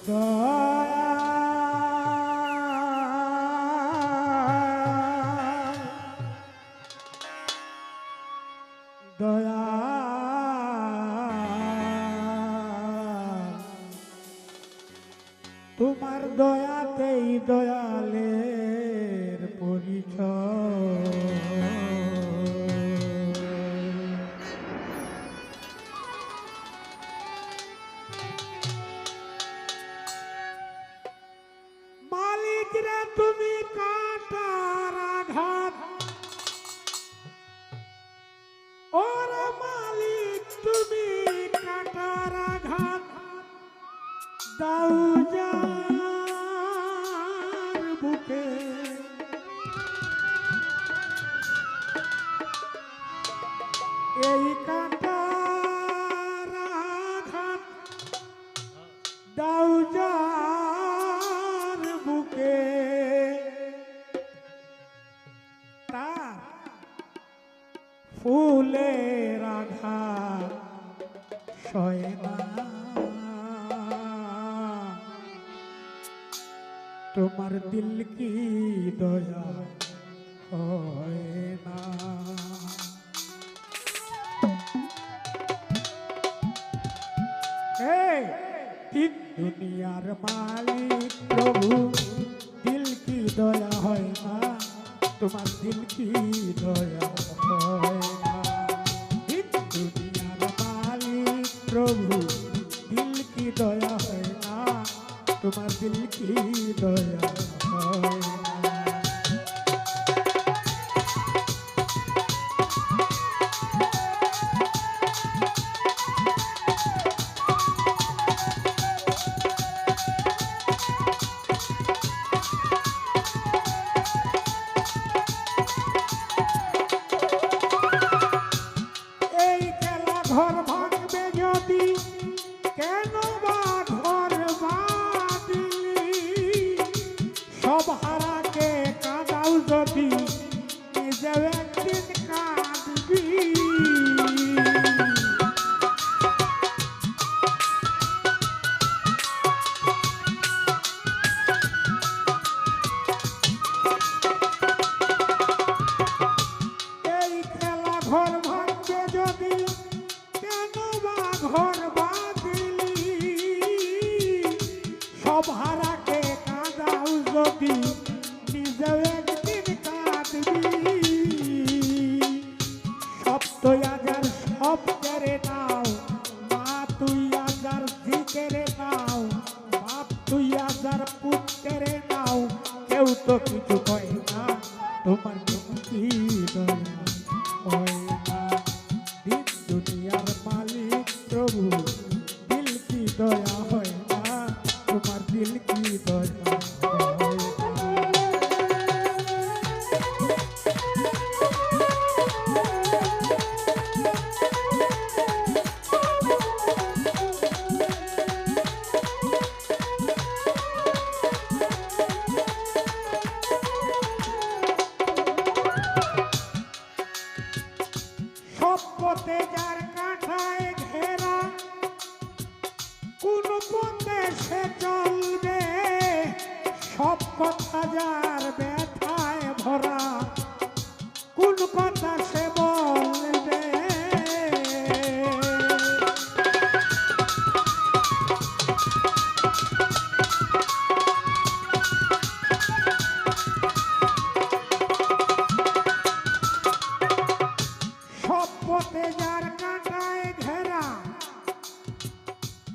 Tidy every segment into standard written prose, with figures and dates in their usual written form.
দয়া দয়া তোমার দয়াতেই দয়ালের পরিচয়। মালিক রে তুমি কাটার আঘাত, ওরে মালিক তুমি কাটার আঘাত দাও যার বুকে, এই কাটার আঘাত দাও যার বুকে, তার ফুলের আঘাত সয় না, তোমার দিল কি দয়া হয় না। তিন দুনিয়ার মালিক প্রভু দিল কি দয়া হয় না, তোমার দিল কি দয়া হয় না। তিন দুনিয়ার মালিক প্রভু দিল কি দয়া হয় না, তোমার দিল কি দয়া হয় না। এই খেলা ঘর ভাঙবে যদি, কেন বা ঘর বাঁধলি, সব হারাকে কাঁদাও যদি নিজেও একদিন কাঁদবি। এই খেলা ঘর ভাঙবে যদি, কেন বা ঘর বাঁধলি, সব হারাকে কাঁদাও যদি নিজেও একদিন কাঁদবি। সব তো আজার সব কেড়ে নাও, মা তুই আজার জি কেড়ে নাও, বাপ তুই আজার পুত কেড়ে নাও, কেউ তো কিছু কয় না, তোমার কি দয়া হয় না। দিন দুনিয়ার মালিক প্রভু দিল কি দয়া হয় না, তোমার দিল কি দয়া হয় না। সব পথে যার কাঁঠায় ঘেরা, কোন পথে সে চলবে, সব কথা যার ব্যথায় ভরা, কোন কথা সে বলবে। সব পথে যার কাঁটায় ঘেরা,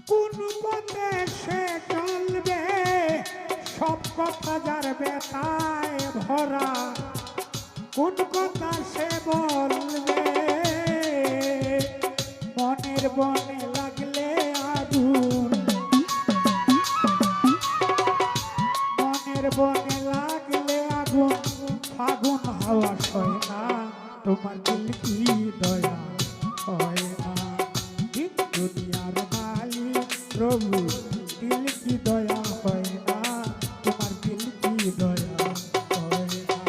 কোন পথে সে চলবে, সব কথা যার ব্যথায় ভরা, কোন কথা সে বলবে। মনের বনে লাগলে আগুন, মনের বনে লাগলে আগুন, ফাগুন হাওয়া সয় না, তোমার দিল কি দয়া হয় না। দিন দুনিয়ার মালিক প্রভু দিল কি দয়া হয় না, তোমার দিল কি দয়া হয় না।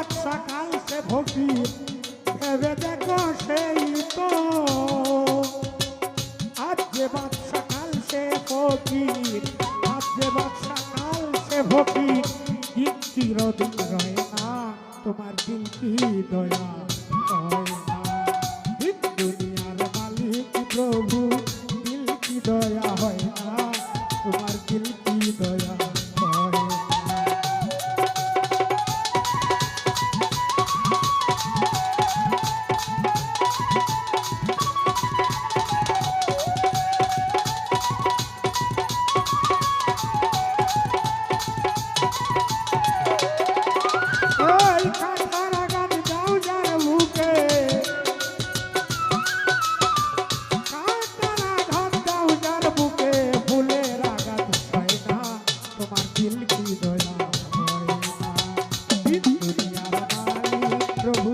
বাদশা কাল সে ফকির ভেবে দেখো সেই তো আজ যে বাদশা কাল সে ফকির আজ যে বাদশা কাল সে ফকির দিন চিরদিন রয় না তোমার দিল কি দয়া হয় না দিন দুনিয়ার মালিক প্রভু দিল কি দয়া হয় না তোমার দিল কি দয়া হয় না ওই কাঁঠার আঘাত দাও যার বুকে কাঁঠার আঘাত দাও যার বুকে ফুলের আঘাত হয় না তোমার দিল কি দয়া হয় না দিন দুনিয়ার মালিক প্রভু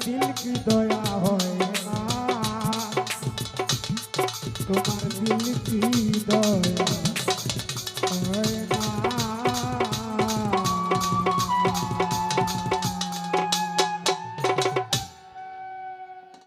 দিল কি দয়া হয় না তোমার দিল কি দয়া হয় না